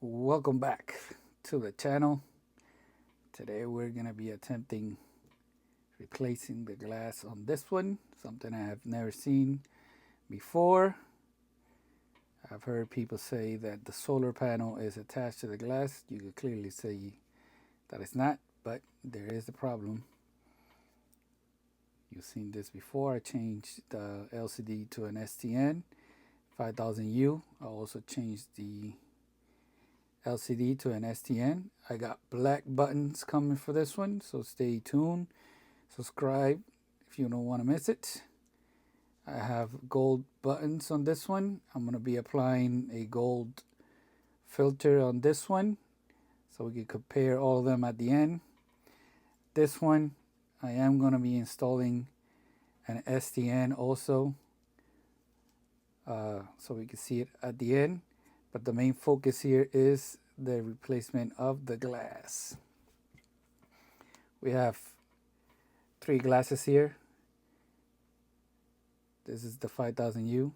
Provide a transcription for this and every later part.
Welcome back to the channel. Today we're going to be attempting replacing the glass on this one, something I have never seen before. I've heard people say that the solar panel is attached to the glass. You could clearly see that it's not, but there is a problem. You've seen this before. I changed the LCD to an STN 5000U. I also changed the LCD to an STN. I got black buttons coming for this one, so stay tuned. Subscribe if you don't want to miss it. I have gold buttons on this one. I'm going to be applying a gold filter on this one so we can compare all of them at the end. This one, I am going to be installing an STN also so we can see it at the end. But the main focus here is the replacement of the glass. We have 3 glasses here. This is the 5000U.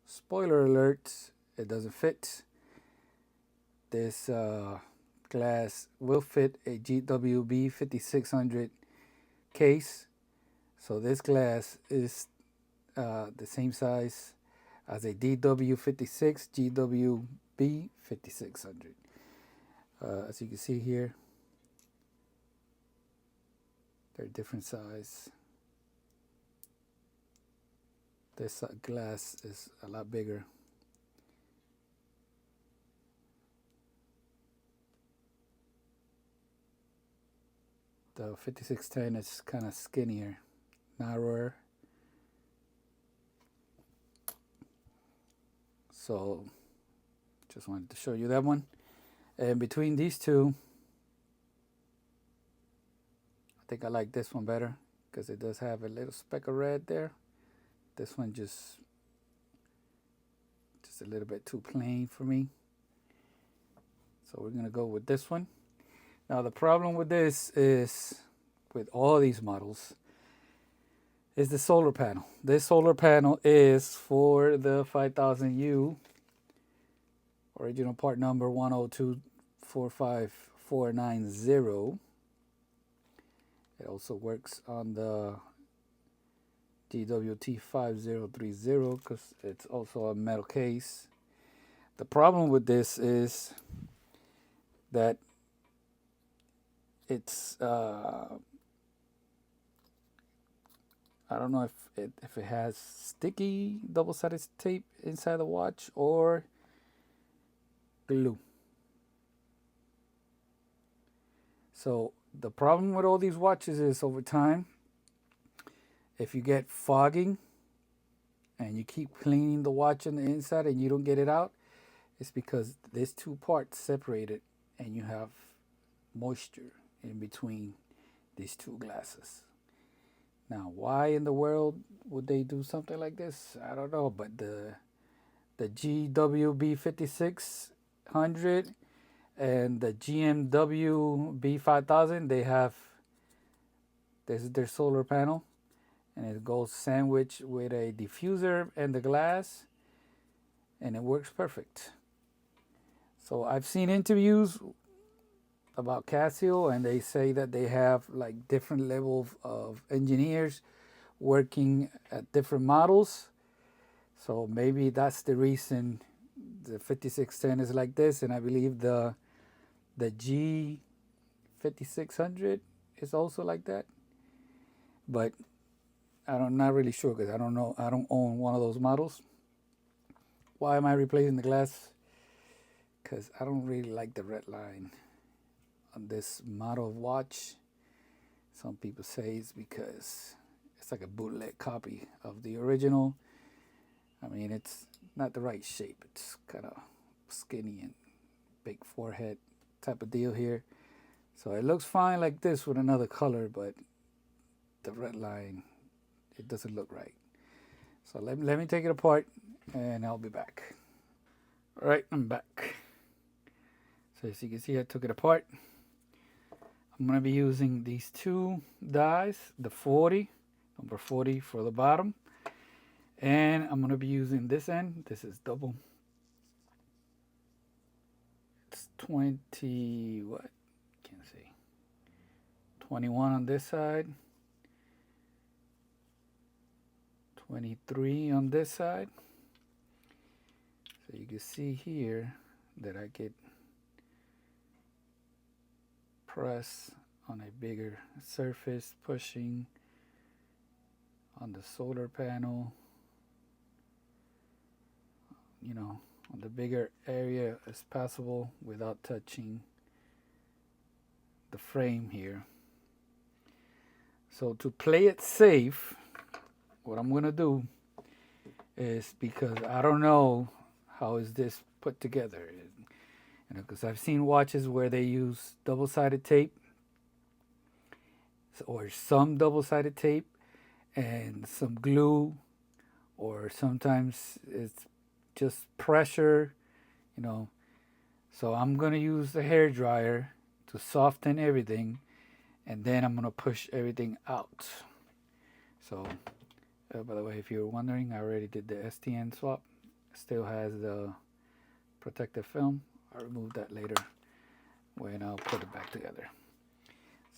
Spoiler alert, it doesn't fit. This glass will fit a GW-M5610u case. So this glass is the same size as a DW56 GW-M5610. As you can see here, they're different size. This glass is a lot bigger. The 5610 is kind of skinnier, narrower. So just wanted to show you that one. And between these two, I think I like this one better because it does have a little speck of red there. This one just a little bit too plain for me. So we're going to go with this one. Now the problem with this is, with all these models, is the solar panel. This solar panel is for the 5000U, original part number 102-45490. It also works on the GWT5030 because it's also a metal case. The problem with this is that it's I don't know if it has sticky double-sided tape inside the watch or glue. So the problem with all these watches is, over time, if you get fogging and you keep cleaning the watch on the inside and you don't get it out, it's because there's 2 parts separated and you have moisture in between these 2 glasses. Now, why in the world would they do something like this? I don't know, but the GW-M5610 and the GMW-B5000, they have, this is their solar panel, and it goes sandwiched with a diffuser and the glass, and it works perfect. So I've seen interviews about Casio, and they say that they have like different levels of engineers working at different models. So maybe that's the reason the 5610 is like this, and I believe the G5600 is also like that. But I'm not really sure because I don't know. I don't own one of those models. Why am I replacing the glass? Because I don't really like the red line on this model of watch. Some people say it's because it's like a bootleg copy of the original. I mean, it's not the right shape. It's kind of skinny and big forehead type of deal here. So it looks fine like this with another color, but the red line, it doesn't look right. So let me take it apart and I'll be back. All right, I'm back. So as you can see, I took it apart. I'm going to be using these 2 dies, the 40, number 40 for the bottom. And I'm going to be using this end. This is double. It's 20, what? Can't see. 21 on this side. 23 on this side. So you can see here that I get press on a bigger surface, pushing on the solar panel, you know, on the bigger area as possible without touching the frame here. So to play it safe, what I'm gonna do is, because I don't know how is this put together, you know, because I've seen watches where they use double-sided tape or some double-sided tape and some glue, or sometimes it's just pressure, you know. So I'm gonna use the hair dryer to soften everything, and then I'm gonna push everything out. So by the way, if you're wondering, I already did the STN swap. It still has the protective film. I'll remove that later when I'll put it back together.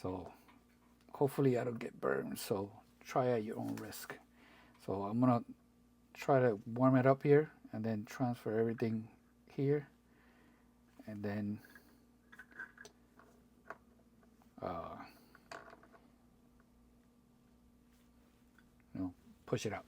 So hopefully I don't get burned, so try at your own risk. So I'm gonna try to warm it up here and then transfer everything here, and then you know, push it out.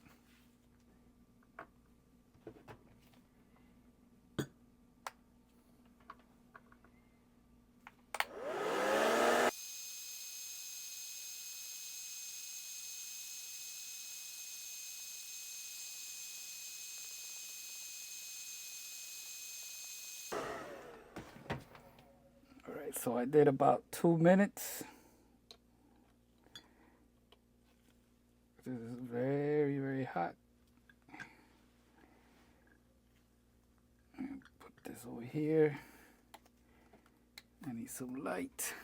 All right, so I did about 2 minutes. This is very, very hot. Put this over here. I need some light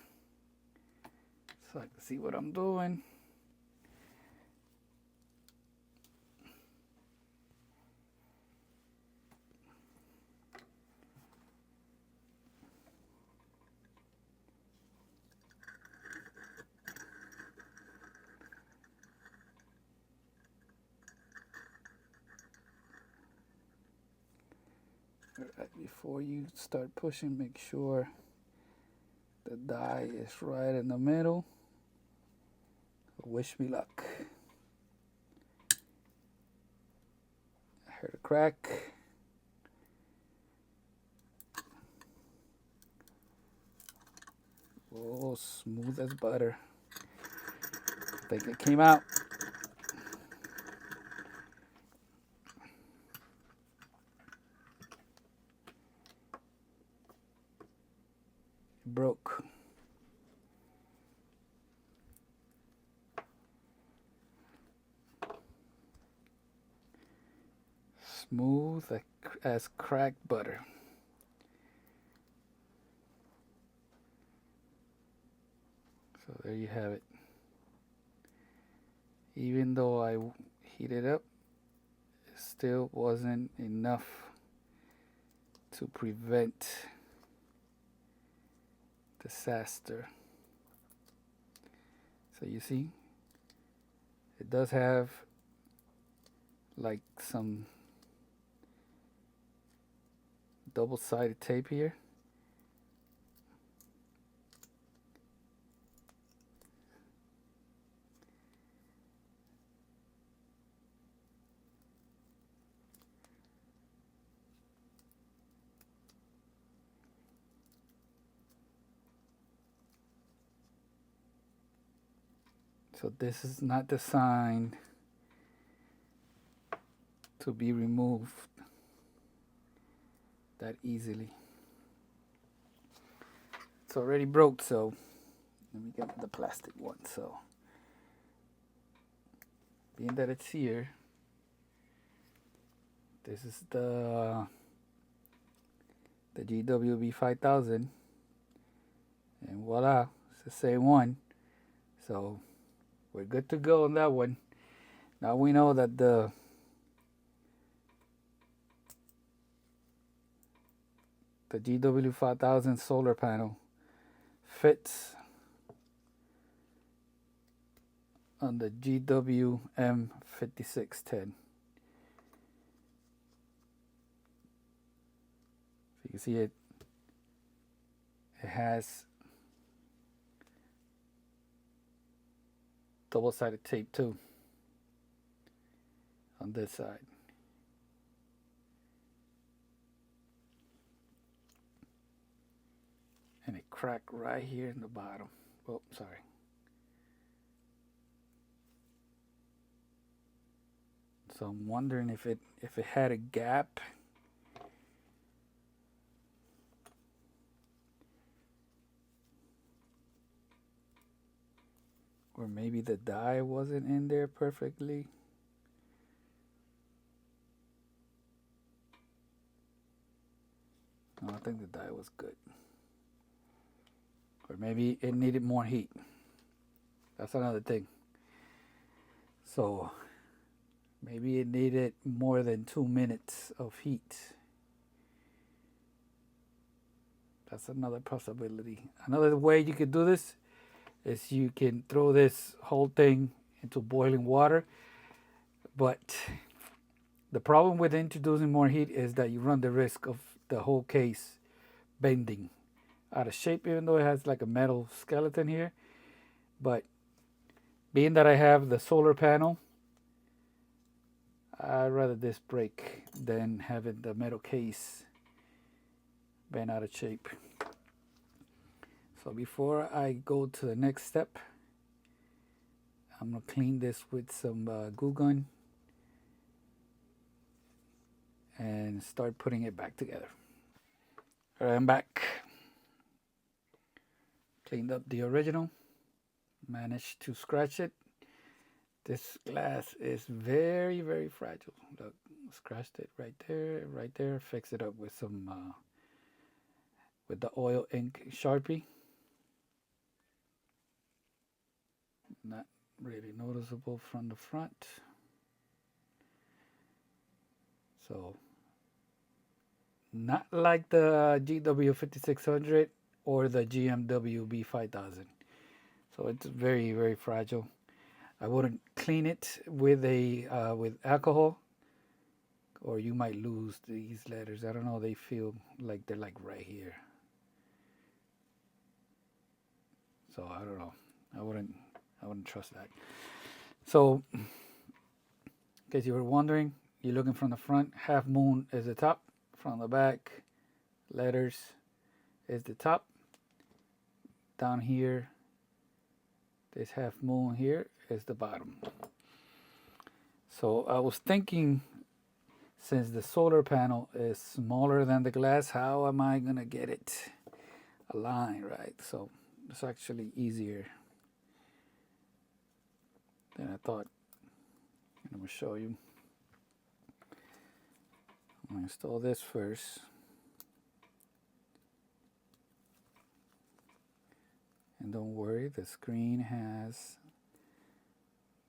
so I can see what I'm doing. Before you start pushing, make sure the die is right in the middle. Wish me luck. I heard a crack. Oh, smooth as butter. I think it came out. Broke. Smooth as cracked butter. So there you have it. Even though I heated up, it still wasn't enough to prevent disaster. So you see, it does have like some double-sided tape here. So this is not designed to be removed that easily. It's already broke, so let me get the plastic one. So being that it's here, this is the GW-M5610u, and voila, it's the same one. So we're good to go on that one. Now we know that the the GW-5000 solar panel fits on the GW-M5610. So you can see it has double-sided tape too on this side. And it cracked right here in the bottom. Oh, sorry. So I'm wondering if it had a gap. Or maybe the die wasn't in there perfectly. No, I think the die was good. Or maybe it needed more heat. That's another thing. So maybe it needed more than 2 minutes of heat. That's another possibility. Another way you could do this is you can throw this whole thing into boiling water. But the problem with introducing more heat is that you run the risk of the whole case bending out of shape, even though it has like a metal skeleton here. But being that I have the solar panel, I'd rather this break than having the metal case bend out of shape. So before I go to the next step, I'm going to clean this with some glue gun and start putting it back together. All right, I'm back. Cleaned up the original. Managed to scratch it. This glass is very, very fragile. Look, scratched it right there. Fix it up with some, with the oil ink Sharpie. Not really noticeable from the front. So, not like the GW-5600 or the GMW-B5000. So it's very, very fragile. I wouldn't clean it with with alcohol, or you might lose these letters. I don't know. They feel like they're like right here. So I don't know. I wouldn't trust that. So, in case you were wondering, you're looking from the front. Half moon is the top. From the back, letters is the top. Down here, this half moon here is the bottom. So I was thinking, since the solar panel is smaller than the glass, how am I gonna get it aligned, right? So it's actually easier than I thought. I'm gonna show you. I'm gonna install this first. And don't worry, the screen has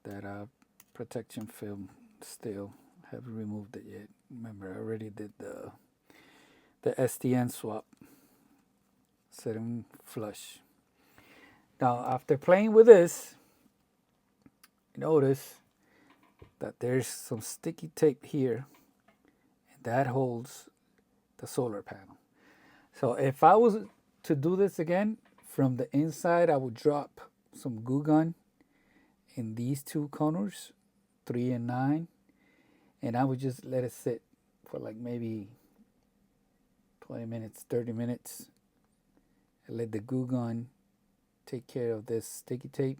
that protection film still. Haven't removed it yet. Remember, I already did the STN swap. Set them flush. Now, after playing with this, notice that there's some sticky tape here, and that holds the solar panel. So if I was to do this again, from the inside, I would drop some glue gun in these two corners, 3 and 9, and I would just let it sit for like maybe 20 minutes, 30 minutes, and let the glue gun take care of this sticky tape,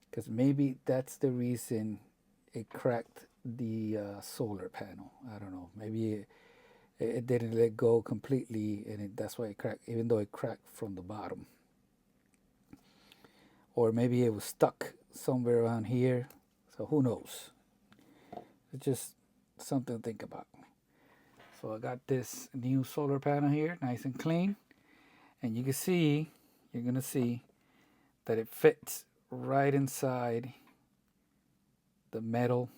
because maybe that's the reason it cracked the solar panel. I don't know. Maybe it didn't let go completely, and that's why it cracked, even though it cracked from the bottom. Or maybe it was stuck somewhere around here. So who knows? It's just something to think about. So I got this new solar panel here, nice and clean. And you can see, you're going to see that it fits right inside the metal.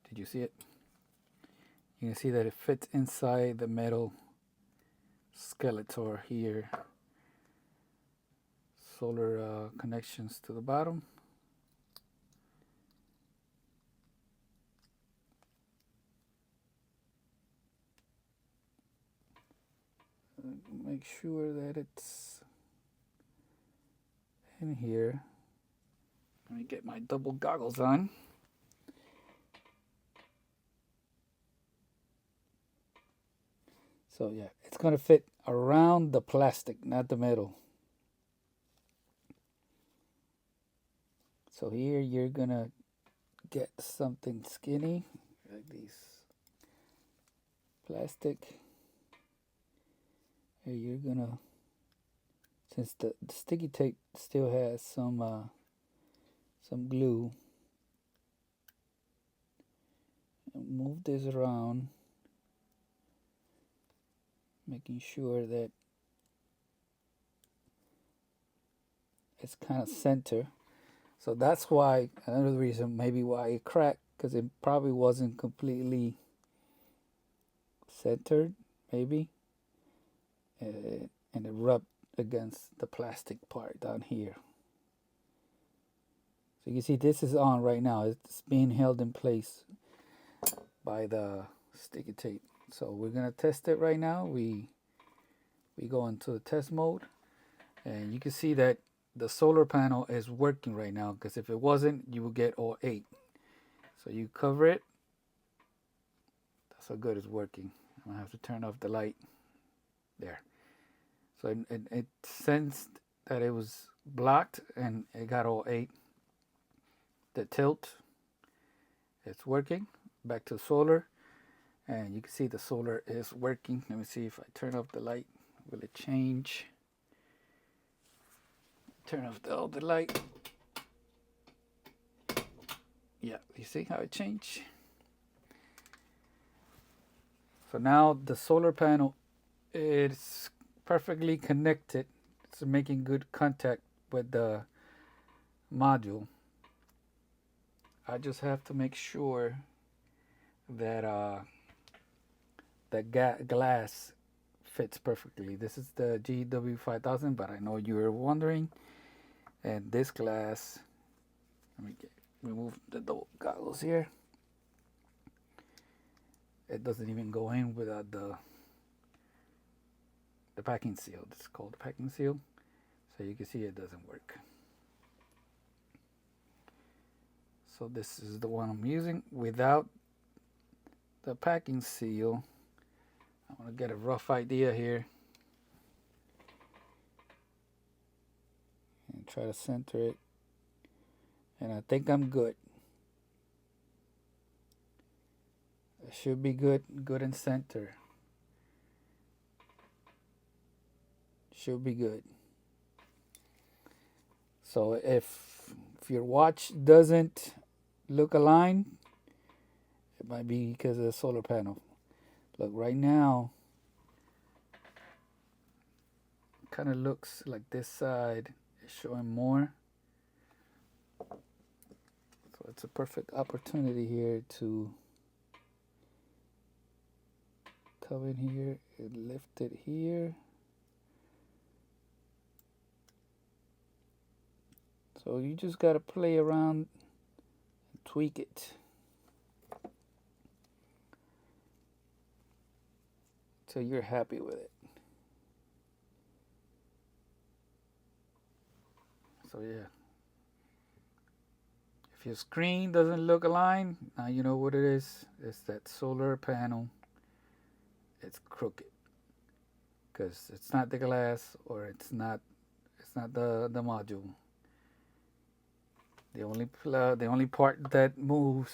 Did you see it? You can see that it fits inside the metal skeleton here. Solar connections to the bottom. Make sure that it's in here. Let me get my double goggles on. So yeah, it's gonna fit around the plastic, not the metal. So here you're gonna get something skinny, like these plastic. Here you're gonna, since the sticky tape still has some glue, move this around, making sure that it's kind of center. So that's why, another reason maybe why it cracked, because it probably wasn't completely centered, maybe, and it rubbed against the plastic part down here. So you see this is on right now. It's being held in place by the sticky tape. So we're gonna test it right now. We go into the test mode, and you can see that the solar panel is working right now, because if it wasn't, you would get all 8. So you cover it. That's how good it's working. I'm gonna have to turn off the light there. So it sensed that it was blocked, and it got all 8. The tilt, it's working. Back to solar, and you can see the solar is working. Let me see if I turn off the light, will it change? Turn off the light. Yeah, you see how it changed? So now the solar panel is perfectly connected. It's making good contact with the module. I just have to make sure that glass fits perfectly. This is the GW-5000, but I know you were wondering. And this glass, let me remove the double goggles here. It doesn't even go in without the packing seal. This is called the packing seal. So you can see it doesn't work. So this is the one I'm using without the packing seal. I want to get a rough idea here and try to center it. And I think I'm good. It should be good in center. Should be good. So if your watch doesn't look aligned, it might be because of the solar panel. Look, right now, it kind of looks like this side is showing more. So it's a perfect opportunity here to come in here and lift it here. So you just got to play around and tweak it till you're happy with it. So yeah, if your screen doesn't look aligned, now you know what it is. It's that solar panel. It's crooked because it's not the glass, or it's not the module. The only part that moves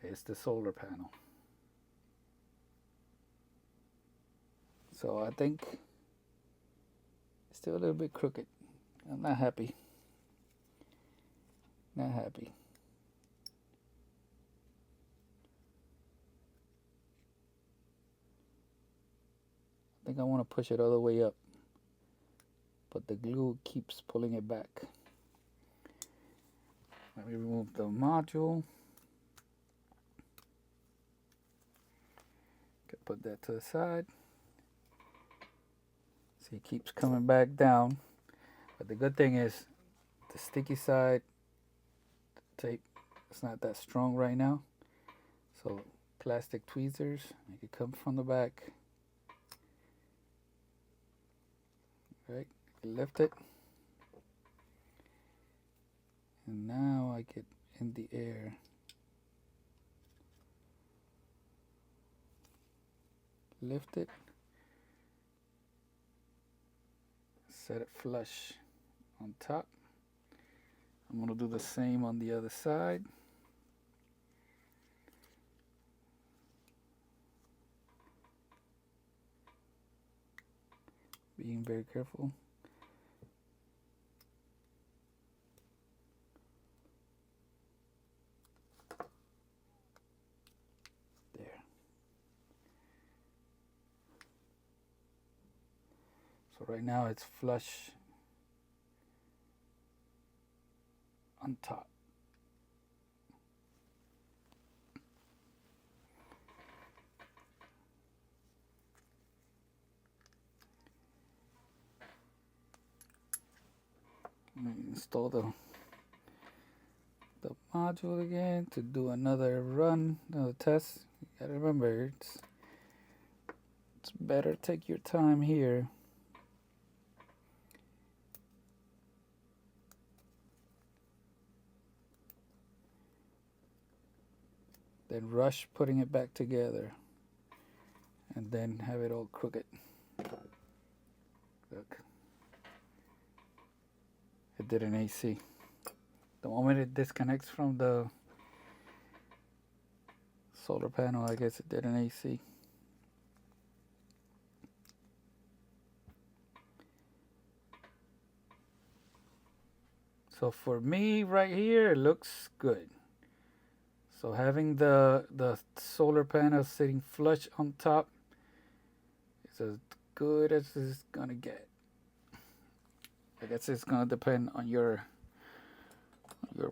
is the solar panel. So I think it's still a little bit crooked. I'm not happy. Not happy. I think I want to push it all the way up, but the glue keeps pulling it back. Let me remove the module. Put that to the side. See, it keeps coming back down. But the good thing is the sticky side, the tape, it's not that strong right now. So plastic tweezers, make it come from the back. Right, lift it. And now I get in the air. Lift it, set it flush on top. I'm going to do the same on the other side. Being very careful. So right now it's flush on top. Let me install the module again to do another run, another test. You gotta remember, it's better take your time here. Then rush putting it back together and then have it all crooked. Look, it did an AC. The moment it disconnects from the solar panel, I guess it did an AC. So for me right here, it looks good. So having the solar panel sitting flush on top is as good as it's gonna get. I guess it's gonna depend on your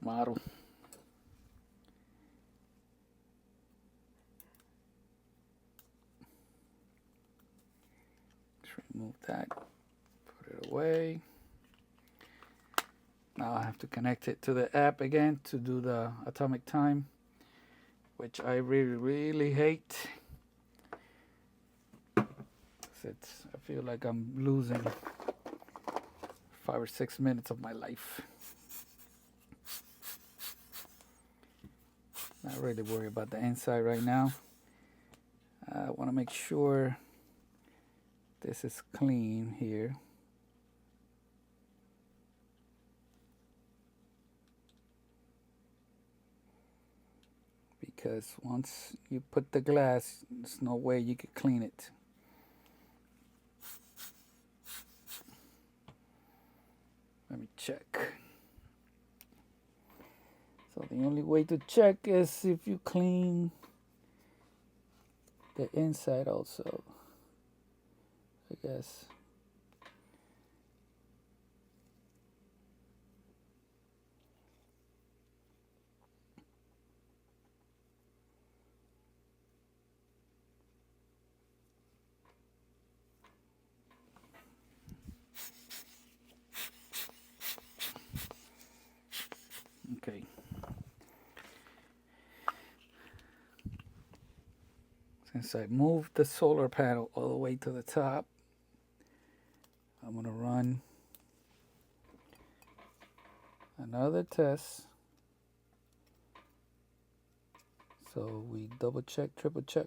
model. Just remove that, put it away. Now I have to connect it to the app again to do the atomic time, which I really hate. I feel like I'm losing 5 or 6 minutes of my life. Not really worried about the inside right now. I want to make sure this is clean here. Because once you put the glass, there's no way you could clean it. Let me check. So the only way to check is if you clean the inside also, I guess. Okay. Since I moved the solar panel all the way to the top, I'm going to run another test. So we double check, triple check,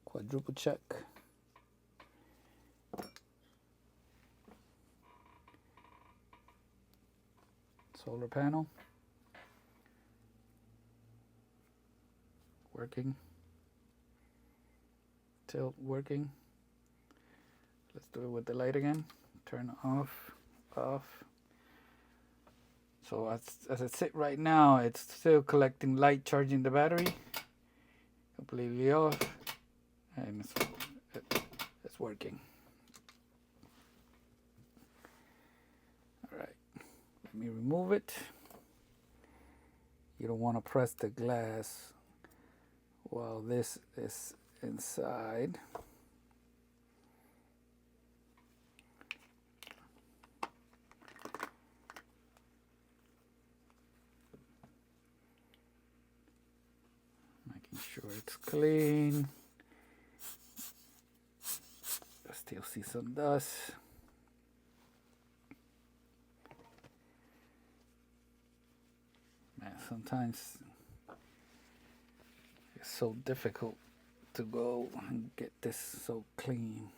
quadruple check. Solar panel working, tilt working. Let's do it with the light again. Turn off, off. So as it sits right now, it's still collecting light, charging the battery. Completely off, and it's working. All right, let me remove it. You don't want to press the glass while this is inside. Making sure it's clean. I still see some dust. Man, sometimes it's so difficult to go and get this so clean.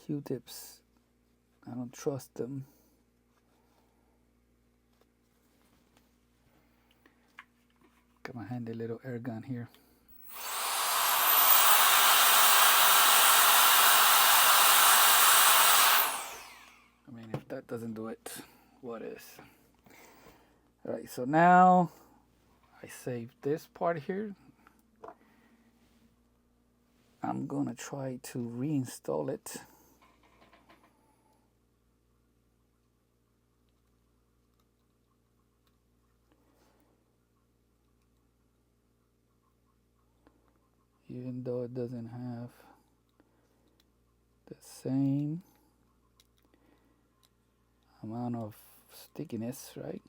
Q-tips, I don't trust them. Got my handy little air gun here. I mean, if that doesn't do it, what is? All right, so now I saved this part here. I'm gonna try to reinstall it. Even though it doesn't have the same amount of stickiness, right?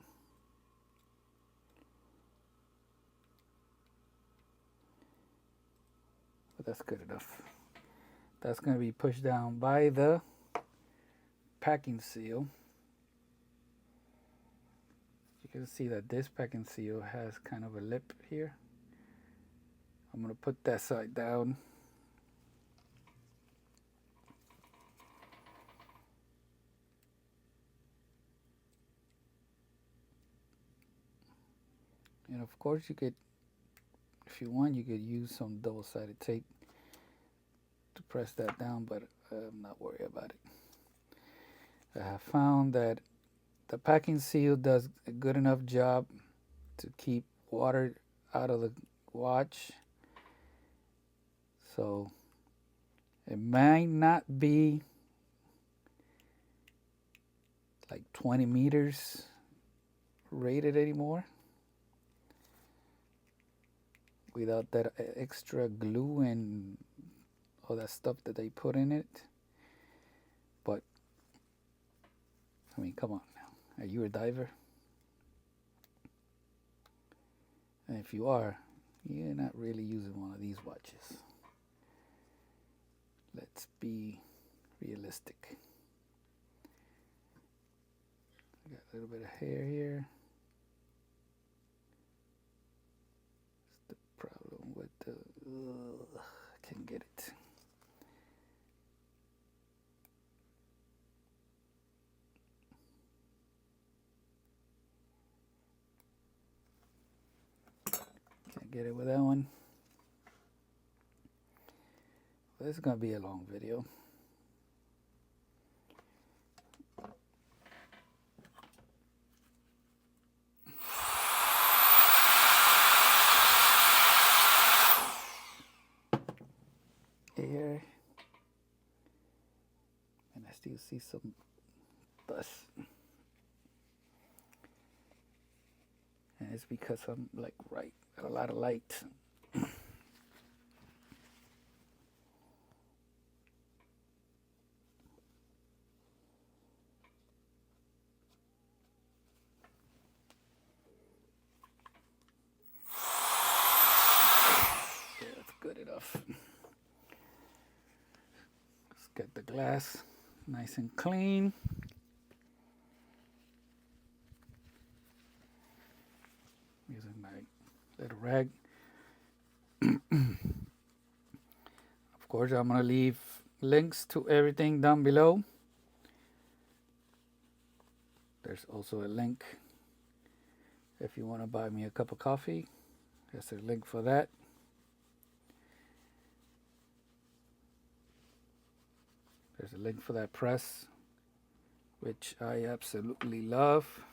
But that's good enough. That's going to be pushed down by the packing seal. You can see that this packing seal has kind of a lip here. I'm going to put that side down. And of course you could, if you want, you could use some double-sided tape to press that down, but I'm not worried about it. I have found that the packing seal does a good enough job to keep water out of the watch. So it might not be like 20 meters rated anymore without that extra glue and all that stuff that they put in it. But I mean, come on now. Are you a diver? And if you are, you're not really using one of these watches. Let's be realistic. I got a little bit of hair here. It's the problem with the, I can't get it. Can't get it with that one. This is going to be a long video. Here. And I still see some dust. And it's because I'm like right at a lot of light. Good enough. Let's get the glass nice and clean. Using my little rag. Of course, I'm gonna leave links to everything down below. There's also a link if you want to buy me a cup of coffee. There's a link for that. There's a link for that press which I absolutely love.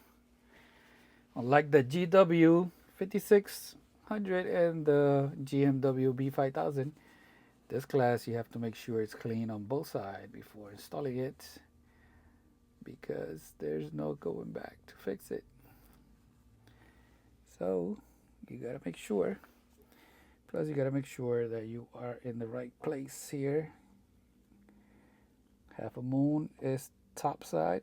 Unlike the GW-5600 and the GMW B5000, this glass you have to make sure it's clean on both sides before installing it, because there's no going back to fix it. So you gotta make sure. Plus you gotta make sure that you are in the right place here. Half a moon is top side.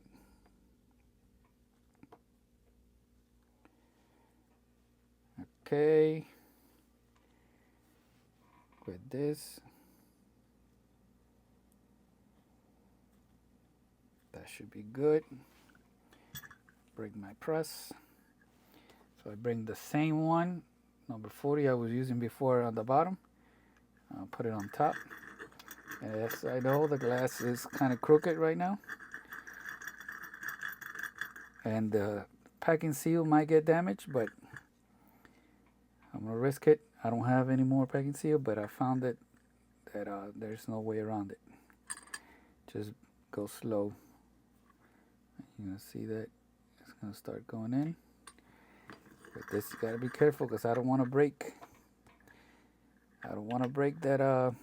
Okay. With this, that should be good. Bring my press. So I bring the same one, number 40 I was using before, on the bottom. I'll put it on top. And yes, I know the glass is kind of crooked right now, and the packing seal might get damaged, but I'm gonna risk it. I don't have any more packing seal, but I found that there's no way around it. Just go slow. You're gonna see that it's gonna start going in. But this, you gotta be careful, because I don't want to break. I don't want to break that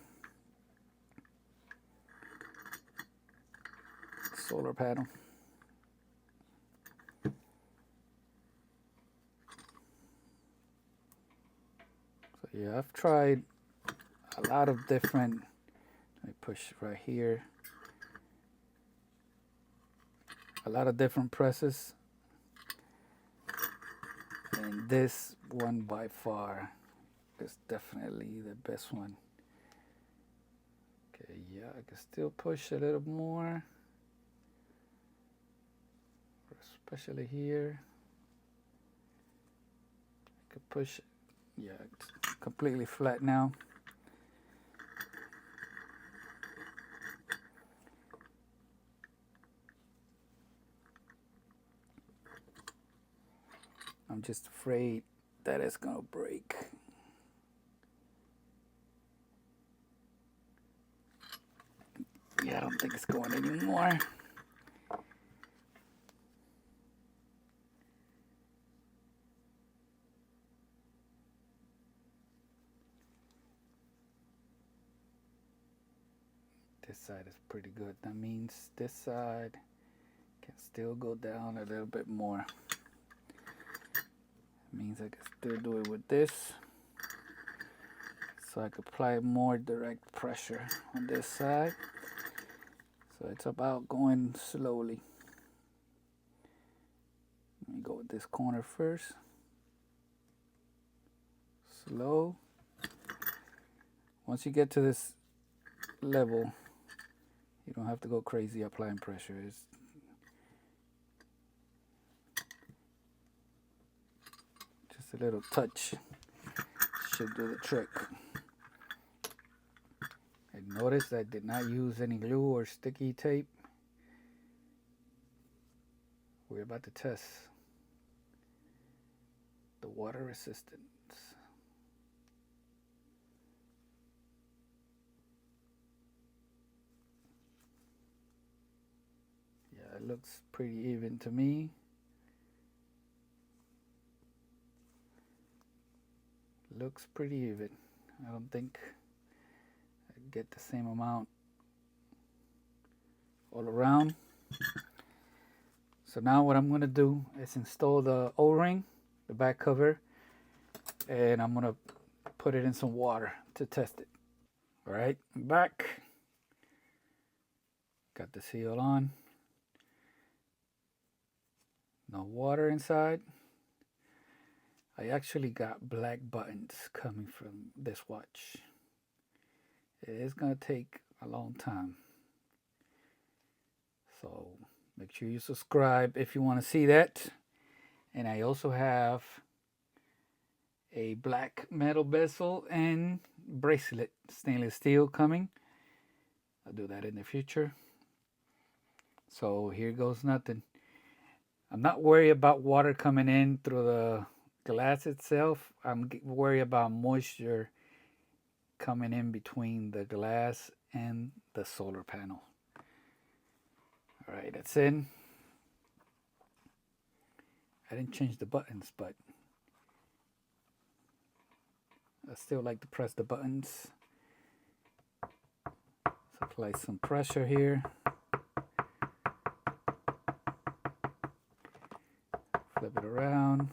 solar panel. So yeah, I've tried a lot of different. Let me push right here. A lot of different presses, and this one by far is definitely the best one. Okay, yeah, I can still push a little more, especially here. I could push, yeah, it's completely flat now. I'm just afraid that it's gonna break. Yeah, I don't think it's going anymore. This side is pretty good. That means this side can still go down a little bit more. Means I can still do it with this, so I can apply more direct pressure on this side. So it's about going slowly. Let me go with this corner first. Slow. Once you get to this level, you don't have to go crazy applying pressure. It's just a little touch should do the trick. And notice I did not use any glue or sticky tape. We're about to test the water resistance. Yeah, it looks pretty even to me. Looks pretty even. I don't think I get the same amount all around. So now what I'm going to do is install the O-ring, the back cover, and I'm going to put it in some water to test it. All right, I'm back. Got the seal on. No water inside. I actually got black buttons coming from this watch. It's gonna take a long time. So make sure you subscribe if you want to see that. And I also have a black metal bezel and bracelet, stainless steel, coming. I'll do that in the future. So here goes nothing. I'm not worried about water coming in through the glass itself. I'm worried about moisture coming in between the glass and the solar panel. All right, that's in. I didn't change the buttons, but I still like to press the buttons. So apply some pressure here. Flip it around.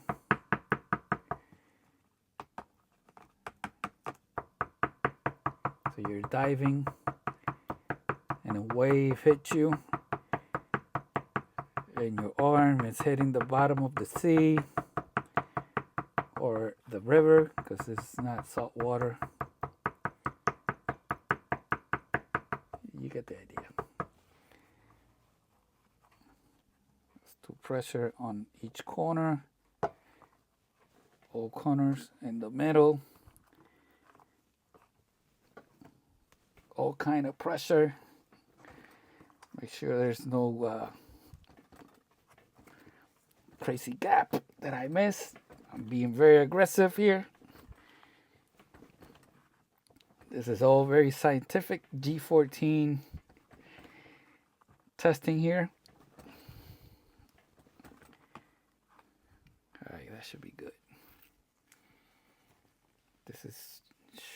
So you're diving and a wave hits you and your arm is hitting the bottom of the sea or the river because it's not salt water. You get the idea. Let's do pressure on each corner, all corners in the middle. All kind of pressure. Make sure there's no crazy gap that I missed. I'm being very aggressive here. This is all very scientific G14 testing here. All right, that should be good.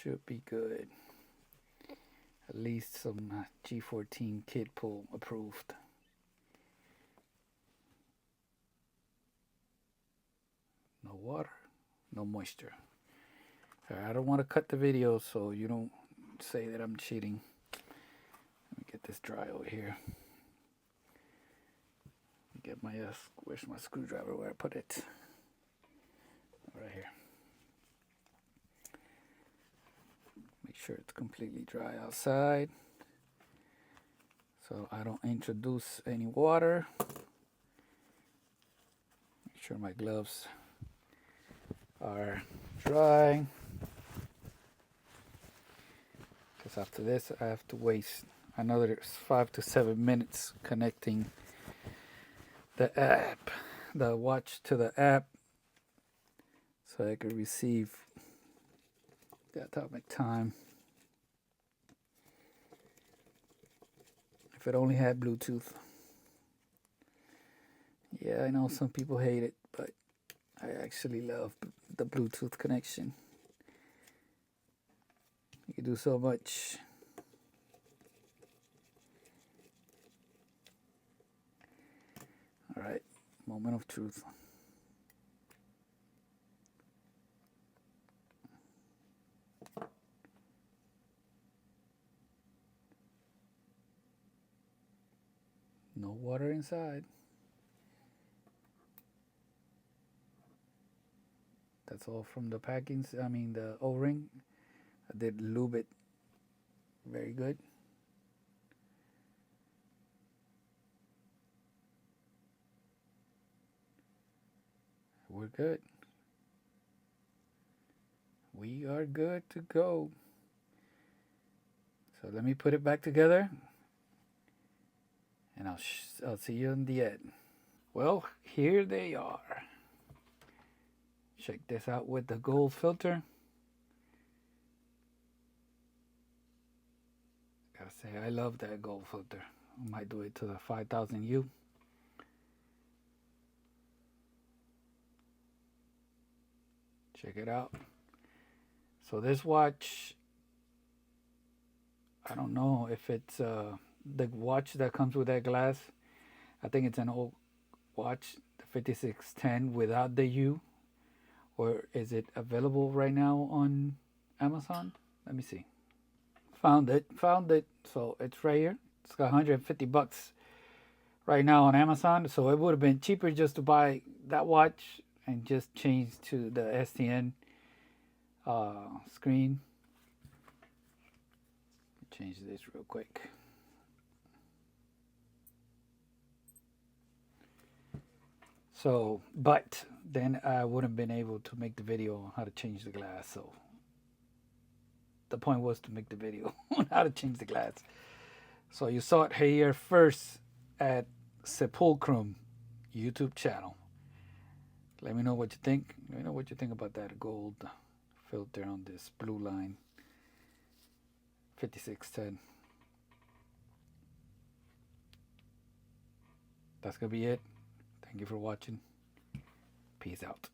Should be good. At least some G14 kid pull approved. No water, no moisture. I don't want to cut the video so you don't say that I'm cheating. Let me get this dry over here. Get my where's my screwdriver? Where I put it? Right here. Make sure it's completely dry outside so I don't introduce any water. Make sure my gloves are dry, because after this I have to waste another 5 to 7 minutes connecting the watch to the app so I can receive the atomic time. If it only had Bluetooth. Yeah, I know some people hate it, but I actually love the Bluetooth connection. You can do so much. All right, moment of truth. No water inside. That's all from the packings. I mean the O-ring. I did lube it very good. We're good. We are good to go. So let me put it back together, and I'll see you in the end. Well, here they are. Check this out with the gold filter. Gotta say, I love that gold filter. I might do it to the 5000U. Check it out. So this watch, I don't know if it's the watch that comes with that glass. I think it's an old watch, the 5610 without the U. Or is it available right now on Amazon? Let me see. Found it. So it's right here. It's got $150 right now on Amazon. So it would have been cheaper just to buy that watch and just change to the STN screen. Change this real quick. So, but then I wouldn't have been able to make the video on how to change the glass. So the point was to make the video on how to change the glass. So you saw it here first at Sepulchrum YouTube channel. Let me know what you think. Let me know what you think about that gold filter on this blue line 5610. That's gonna be it. Thank you for watching. Peace out.